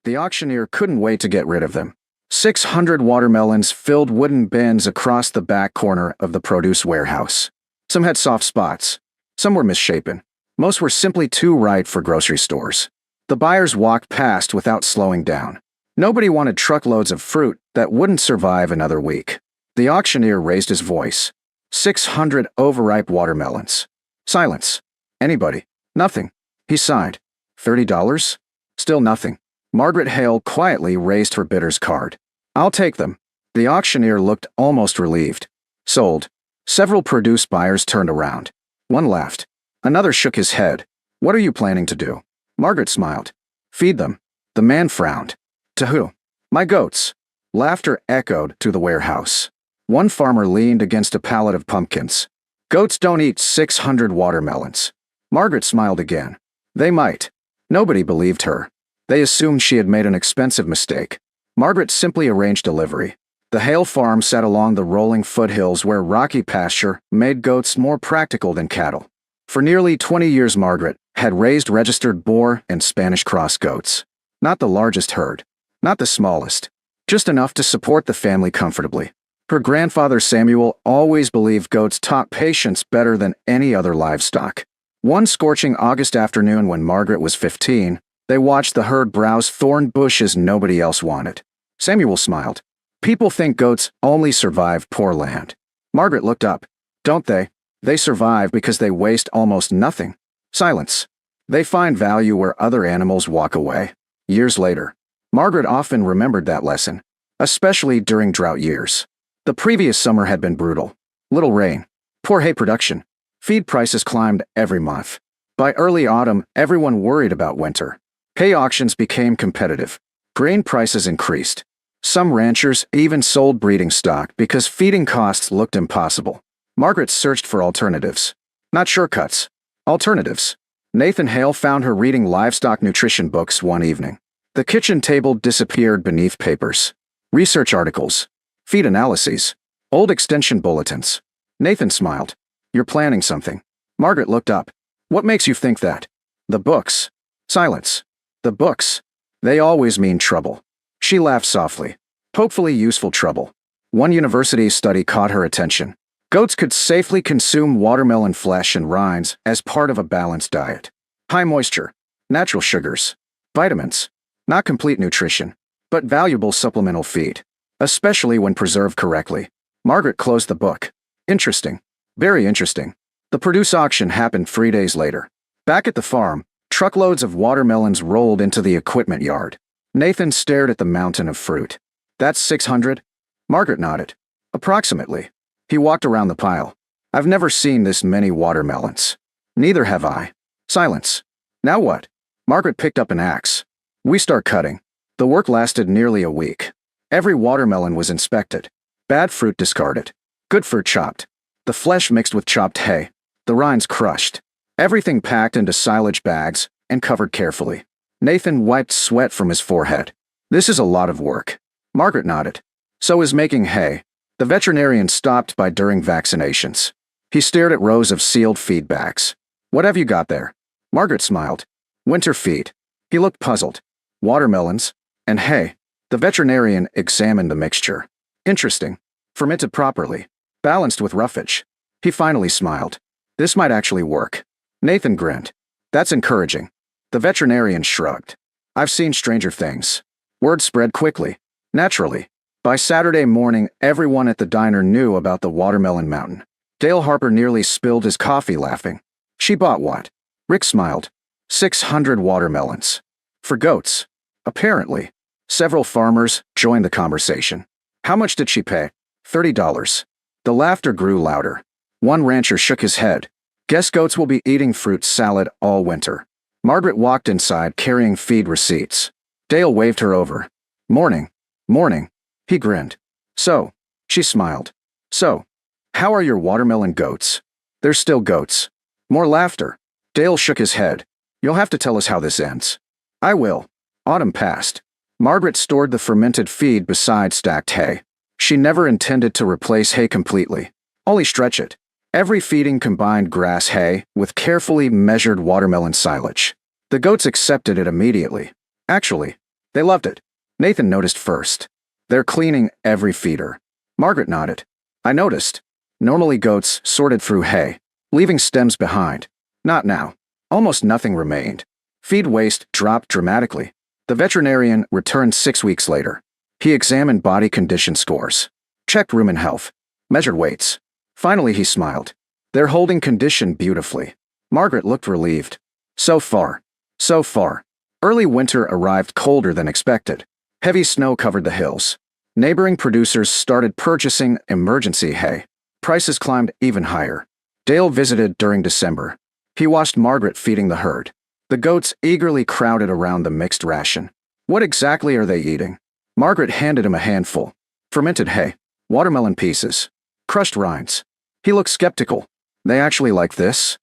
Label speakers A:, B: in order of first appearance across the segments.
A: The auctioneer couldn't wait to get rid of them. 600 watermelons filled wooden bins across the back corner of the produce warehouse. Some had soft spots. Some were misshapen. Most were simply too ripe for grocery stores. The buyers walked past without slowing down. Nobody wanted truckloads of fruit that wouldn't survive another week. The auctioneer raised his voice. 600 overripe watermelons. Silence. Anybody? Nothing. He sighed. $30? Still nothing. Margaret Hale quietly raised her bidder's card. I'll take them. The auctioneer looked almost relieved. Sold. Several produce buyers turned around. One laughed. Another shook his head. What are you planning to do? Margaret smiled. Feed them. The man frowned. To who? My goats. Laughter echoed through the warehouse. One farmer leaned against a pallet of pumpkins. Goats don't eat 600 watermelons. Margaret smiled again. They might. Nobody believed her. They assumed she had made an expensive mistake. Margaret simply arranged delivery. The Hale farm sat along the rolling foothills where rocky pasture made goats more practical than cattle. For nearly 20 years Margaret had raised registered boar and Spanish cross goats. Not the largest herd. Not the smallest. Just enough to support the family comfortably. Her grandfather Samuel always believed goats taught patience better than any other livestock. One scorching August afternoon when Margaret was 15, they watched the herd browse thorn bushes nobody else wanted. Samuel smiled. People think goats only survive poor land. Margaret looked up. Don't they? They survive because they waste almost nothing. Silence. They find value where other animals walk away. Years later, Margaret often remembered that lesson, especially during drought years. The previous summer had been brutal. Little rain. Poor hay production. Feed prices climbed every month. By early autumn, everyone worried about winter. Hay auctions became competitive. Grain prices increased. Some ranchers even sold breeding stock because feeding costs looked impossible. Margaret searched for alternatives. Not shortcuts. Alternatives. Nathan Hale found her reading livestock nutrition books one evening. The kitchen table disappeared beneath papers. Research articles. Feed analyses. Old extension bulletins. Nathan smiled. You're planning something. Margaret looked up. What makes you think that? The books. Silence. The books. They always mean trouble. She laughed softly. Hopefully useful trouble. One university study caught her attention. Goats could safely consume watermelon flesh and rinds as part of a balanced diet. High moisture. Natural sugars. Vitamins. Not complete nutrition, but valuable supplemental feed. Especially when preserved correctly. Margaret closed the book. Interesting. Very interesting. The produce auction happened 3 days later. Back at the farm, truckloads of watermelons rolled into the equipment yard. Nathan stared at the mountain of fruit. That's 600? Margaret nodded. Approximately. He walked around the pile. I've never seen this many watermelons. Neither have I. Silence. Now what? Margaret picked up an axe. We start cutting. The work lasted nearly a week. Every watermelon was inspected. Bad fruit discarded. Good fruit chopped. The flesh mixed with chopped hay. The rinds crushed. Everything packed into silage bags and covered carefully. Nathan wiped sweat from his forehead. This is a lot of work. Margaret nodded. So is making hay. The veterinarian stopped by during vaccinations. He stared at rows of sealed feed bags. What have you got there? Margaret smiled. Winter feed. He looked puzzled. Watermelons and hay. The veterinarian examined the mixture. Interesting. Fermented properly. Balanced with roughage. He finally smiled. This might actually work. Nathan grinned. That's encouraging. The veterinarian shrugged. I've seen stranger things. Word spread quickly. Naturally. By Saturday morning, everyone at the diner knew about the watermelon mountain. Dale Harper nearly spilled his coffee laughing. She bought what? Rick smiled. 600 watermelons. For goats. Apparently. Several farmers joined the conversation. How much did she pay? $30. The laughter grew louder. One rancher shook his head. Guess goats will be eating fruit salad all winter. Margaret walked inside carrying feed receipts. Dale waved her over. Morning. Morning. He grinned. So. She smiled. So. How are your watermelon goats? They're still goats. More laughter. Dale shook his head. You'll have to tell us how this ends. I will. Autumn passed. Margaret stored the fermented feed beside stacked hay. She never intended to replace hay completely. Only stretch it. Every feeding combined grass hay with carefully measured watermelon silage. The goats accepted it immediately. Actually, They loved it. Nathan noticed first. They're cleaning every feeder. Margaret nodded. I noticed. Normally goats sorted through hay, leaving stems behind. Not now. Almost nothing remained. Feed waste dropped dramatically. The veterinarian returned 6 weeks later. He examined body condition scores, checked rumen health, measured weights. Finally, he smiled. They're holding condition beautifully. Margaret looked relieved. So far. So far. Early winter arrived colder than expected. Heavy snow covered the hills. Neighboring producers started purchasing emergency hay. Prices climbed even higher. Dale visited during December. He watched Margaret feeding the herd. The goats eagerly crowded around the mixed ration. What exactly are they eating? Margaret handed him a handful. Fermented hay, watermelon pieces, crushed rinds. He looked skeptical. They actually like this?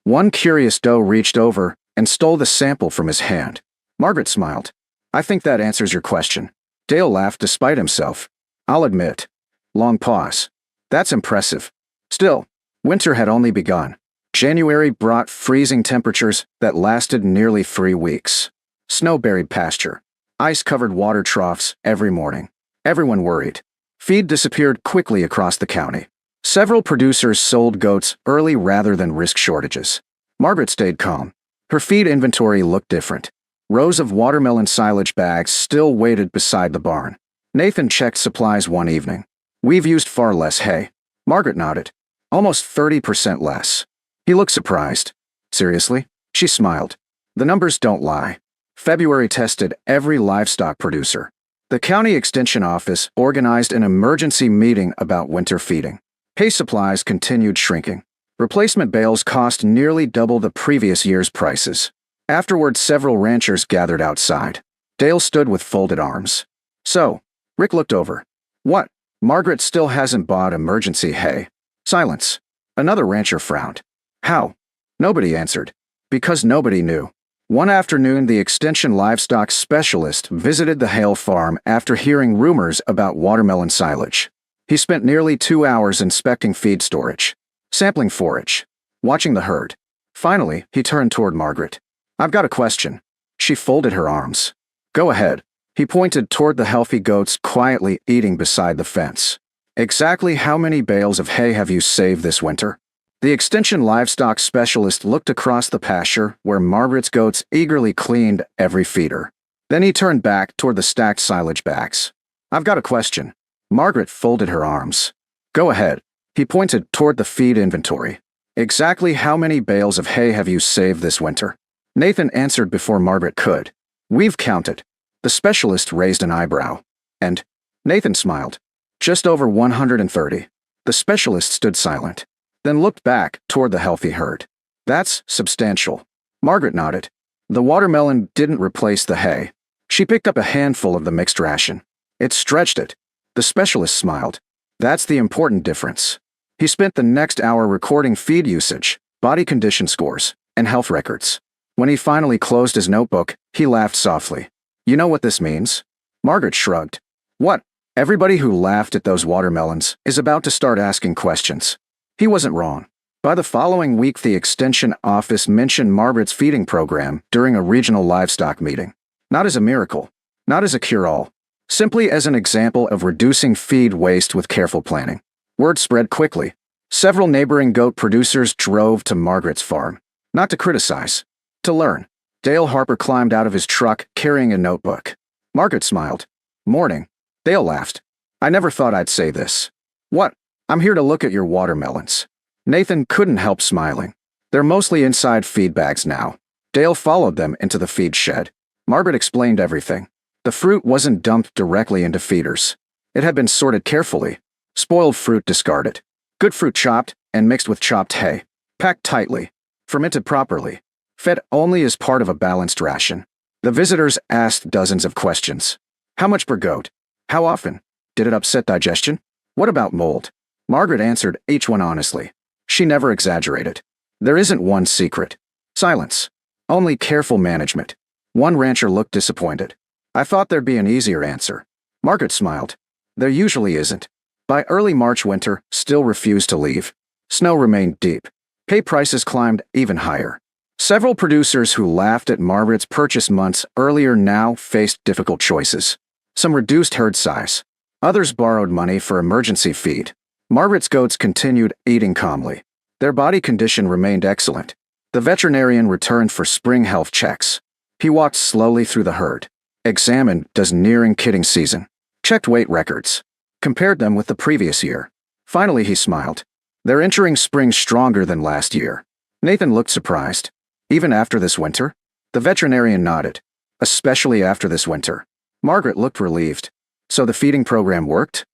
A: One curious doe reached over and stole the sample from his hand. Margaret smiled. I think that answers your question. Dale laughed despite himself. I'll admit. Long pause. That's impressive. Still, winter had only begun. January brought freezing temperatures that lasted nearly 3 weeks. Snow-buried pasture. Ice-covered water troughs every morning. Everyone worried. Feed disappeared quickly across the county. Several producers sold goats early rather than risk shortages. Margaret stayed calm. Her feed inventory looked different. Rows of watermelon silage bags still waited beside the barn. Nathan checked supplies one evening. We've used far less hay. Margaret nodded. Almost 30% less. He looked surprised. Seriously? She smiled. The numbers don't lie. February tested every livestock producer. The county extension office organized an emergency meeting about winter feeding. Hay supplies continued shrinking. Replacement bales cost nearly double the previous year's prices. Afterward, several ranchers gathered outside. Dale stood with folded arms. So, Rick looked over. What? Margaret still hasn't bought emergency hay. Silence. Another rancher frowned. How? Nobody answered. Because nobody knew. One afternoon, the extension livestock specialist visited the Hale farm after hearing rumors about watermelon silage. He spent nearly 2 hours inspecting feed storage, sampling forage, watching the herd. Finally, he turned toward Margaret. I've got a question. She folded her arms. Go ahead. He pointed toward the healthy goats quietly eating beside the fence. Exactly how many bales of hay have you saved this winter? The extension livestock specialist looked across the pasture where Margaret's goats eagerly cleaned every feeder. Then he turned back toward the stacked silage bags. I've got a question. Margaret folded her arms. Go ahead. He pointed toward the feed inventory. Exactly how many bales of hay have you saved this winter? Nathan answered before Margaret could. We've counted. The specialist raised an eyebrow. And Nathan smiled. Just over 130. The specialist stood silent, then looked back toward the healthy herd. That's substantial. Margaret nodded. The watermelon didn't replace the hay. She picked up a handful of the mixed ration. It stretched it. The specialist smiled. That's the important difference. He spent the next hour recording feed usage, body condition scores, and health records. When he finally closed his notebook, he laughed softly. You know what this means? Margaret shrugged. What? Everybody who laughed at those watermelons is about to start asking questions. He wasn't wrong. By the following week, the extension office mentioned Margaret's feeding program during a regional livestock meeting. Not as a miracle, not as a cure-all, simply as an example of reducing feed waste with careful planning. Word spread quickly. Several neighboring goat producers drove to Margaret's farm. Not to criticize, to learn. Dale Harper climbed out of his truck carrying a notebook. Margaret smiled. Morning. Dale laughed. I never thought I'd say this. What? I'm here to look at your watermelons. Nathan couldn't help smiling. They're mostly inside feed bags now. Dale followed them into the feed shed. Margaret explained everything. The fruit wasn't dumped directly into feeders. It had been sorted carefully. Spoiled fruit discarded. Good fruit chopped and mixed with chopped hay. Packed tightly. Fermented properly. Fed only as part of a balanced ration. The visitors asked dozens of questions. How much per goat? How often? Did it upset digestion? What about mold? Margaret answered each one honestly. She never exaggerated. There isn't one secret. Silence. Only careful management. One rancher looked disappointed. I thought there'd be an easier answer. Margaret smiled. There usually isn't. By early March, winter still refused to leave. Snow remained deep. Hay prices climbed even higher. Several producers who laughed at Margaret's purchase months earlier now faced difficult choices. Some reduced herd size. Others borrowed money for emergency feed. Margaret's goats continued eating calmly. Their body condition remained excellent. The veterinarian returned for spring health checks. He walked slowly through the herd, examined does nearing kidding season, checked weight records, compared them with the previous year. Finally, he smiled. They're entering spring stronger than last year. Nathan looked surprised. Even after this winter? The veterinarian nodded. Especially after this winter. Margaret looked relieved. So the feeding program worked?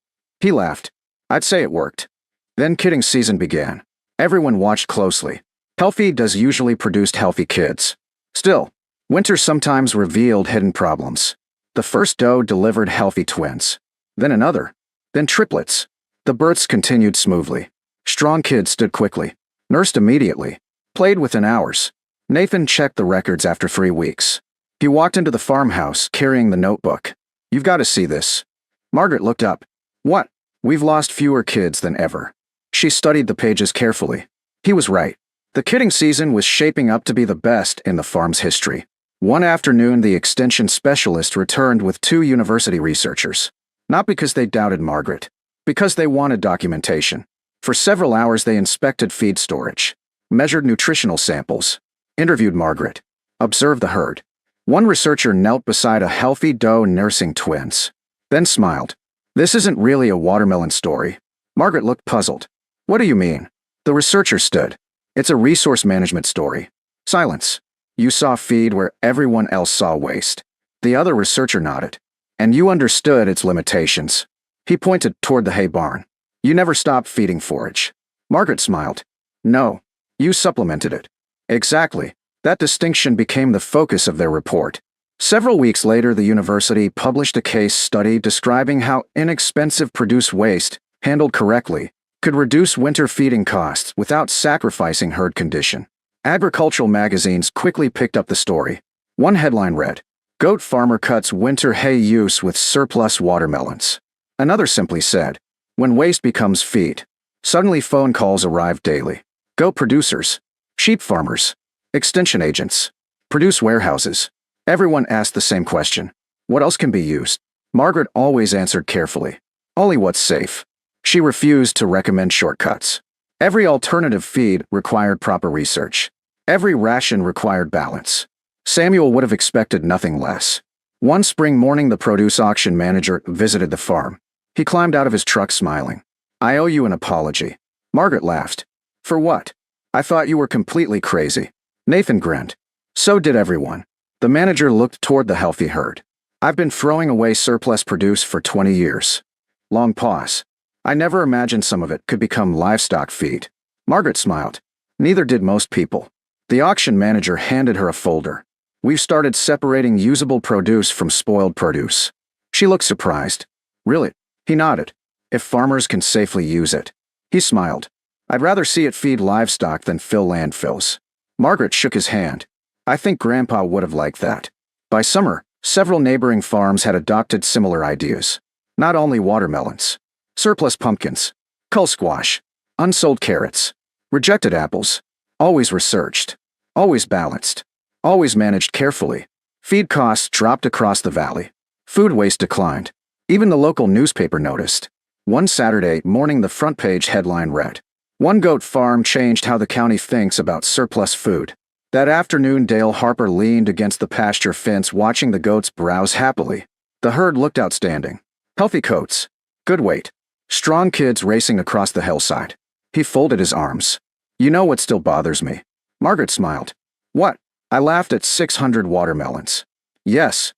A: He laughed. I'd say it worked. Then kidding season began. Everyone watched closely. Healthy does usually produce healthy kids. Still, winter sometimes revealed hidden problems. The first doe delivered healthy twins. Then another. Then triplets. The births continued smoothly. Strong kids stood quickly. Nursed immediately. Played within hours. Nathan checked the records after 3 weeks. He walked into the farmhouse carrying the notebook. You've got to see this. Margaret looked up. What? We've lost fewer kids than ever. She studied the pages carefully. He was right. The kidding season was shaping up to be the best in the farm's history. One afternoon, the extension specialist returned with 2 university researchers. Not because they doubted Margaret. Because they wanted documentation. For several hours they inspected feed storage, measured nutritional samples, interviewed Margaret, observed the herd. One researcher knelt beside a healthy doe nursing twins, then smiled. This isn't really a watermelon story. Margaret looked puzzled. What do you mean? The researcher stood. It's a resource management story. Silence. You saw feed where everyone else saw waste. The other researcher nodded. And you understood its limitations. He pointed toward the hay barn. You never stopped feeding forage. Margaret smiled. No, you supplemented it. Exactly. That distinction became the focus of their report. Several weeks later, the university published a case study describing how inexpensive produce waste, handled correctly, could reduce winter feeding costs without sacrificing herd condition. Agricultural magazines quickly picked up the story. One headline read, "Goat farmer cuts winter hay use with surplus watermelons." Another simply said, "When waste becomes feed." Suddenly phone calls arrived daily. Goat producers, sheep farmers, extension agents, produce warehouses. Everyone asked the same question. What else can be used? Margaret always answered carefully. Only what's safe. She refused to recommend shortcuts. Every alternative feed required proper research. Every ration required balance. Samuel would have expected nothing less. One spring morning, the produce auction manager visited the farm. He climbed out of his truck smiling. "I owe you an apology." Margaret laughed. "For what? I thought you were completely crazy." Nathan grinned. So did everyone. The manager looked toward the healthy herd. "I've been throwing away surplus produce for 20 years. Long pause. I never imagined some of it could become livestock feed." Margaret smiled. Neither did most people. The auction manager handed her a folder. "We've started separating usable produce from spoiled produce." She looked surprised. "Really?" He nodded. "If farmers can safely use it." He smiled. "I'd rather see it feed livestock than fill landfills." Margaret shook his hand. "I think Grandpa would have liked that." By summer, several neighboring farms had adopted similar ideas. Not only watermelons. Surplus pumpkins. Cull squash. Unsold carrots. Rejected apples. Always researched. Always balanced. Always managed carefully. Feed costs dropped across the valley. Food waste declined. Even the local newspaper noticed. One Saturday morning, the front page headline read, "One goat farm changed how the county thinks about surplus food." That afternoon, Dale Harper leaned against the pasture fence watching the goats browse happily. The herd looked outstanding. Healthy coats. Good weight. Strong kids racing across the hillside. He folded his arms. "You know what still bothers me?" Margaret smiled. "What?" "I laughed at 600 watermelons." "Yes.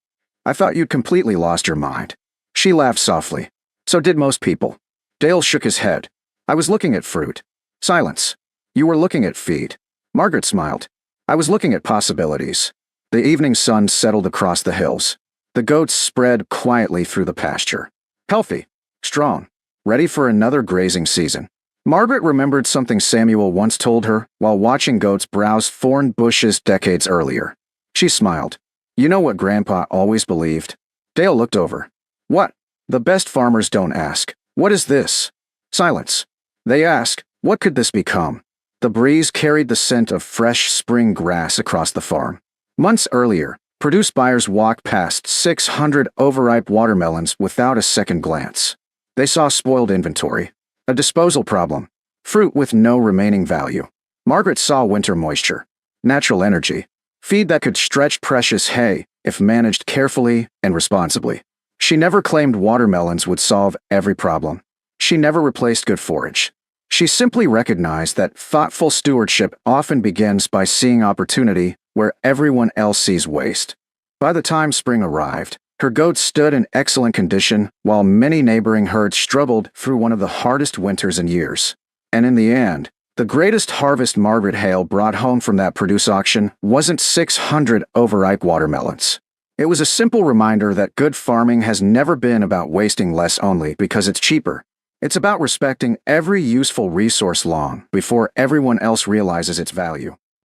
A: I thought you'd completely lost your mind." She laughed softly. "So did most people." Dale shook his head. "I was looking at fruit." Silence. "You were looking at feed." Margaret smiled. "I was looking at possibilities." The evening sun settled across the hills. The goats spread quietly through the pasture. Healthy. Strong. Ready for another grazing season. Margaret remembered something Samuel once told her while watching goats browse thorn bushes decades earlier. She smiled. "You know what Grandpa always believed?" Dale looked over. "What?" "The best farmers don't ask, 'What is this?' Silence. They ask, 'What could this become?'" The breeze carried the scent of fresh spring grass across the farm. Months earlier, produce buyers walked past 600 overripe watermelons without a second glance. They saw spoiled inventory, a disposal problem, fruit with no remaining value. Margaret saw winter moisture, natural energy, feed that could stretch precious hay if managed carefully and responsibly. She never claimed watermelons would solve every problem. She never replaced good forage. She simply recognized that thoughtful stewardship often begins by seeing opportunity where everyone else sees waste. By the time spring arrived, her goats stood in excellent condition while many neighboring herds struggled through one of the hardest winters in years. And in the end, the greatest harvest Margaret Hale brought home from that produce auction wasn't 600 overripe watermelons. It was a simple reminder that good farming has never been about wasting less only because it's cheaper. It's about respecting every useful resource long before everyone else realizes its value.